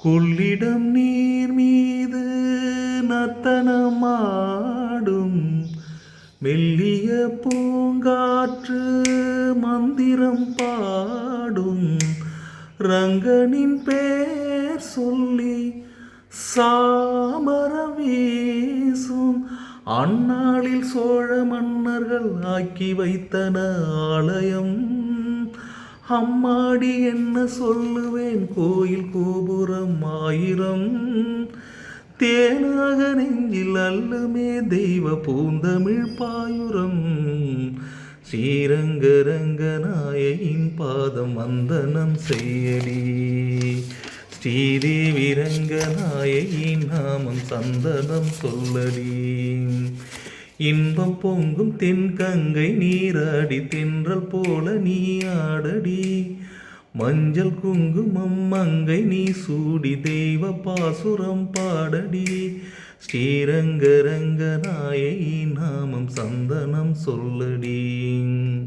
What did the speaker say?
கொள்ளிடம் நீர் மீது நர்த்தனமாடும் மெல்லிய பூங்காற்று மந்திரம் பாடும் ரங்கனின் பேர் சொல்லி சாமரம் வீசும் அந்நாளில் சோழ மன்னர்கள் ஆக்கி வைத்தன ஆலயம். அம்மாடி என்ன சொல்லுவேன், கோயில் கோபுரம் ஆயிரம் தேனாக நெஞ்சில் அல்லுமே தெய்வ பூந்தமிழ் பாயுரம். ஸ்ரீரங்க ரங்கநாயகியின் பாதம் வந்தனம் செய்யடி, ஸ்ரீதேவி ரங்கநாயகியின் நாமம் சந்தனம் சொல்லடி. இன்பம் பொங்கும் தென்கங்கை நீராடி தென்றல் போல நீ ஆடடி, மஞ்சள் குங்குமம் மங்கை நீ சூடி தெய்வ பாசுரம் பாடடி. ஸ்ரீரங்க ரங்கநாயகி நாமம் சந்தனம் சொல்லடி.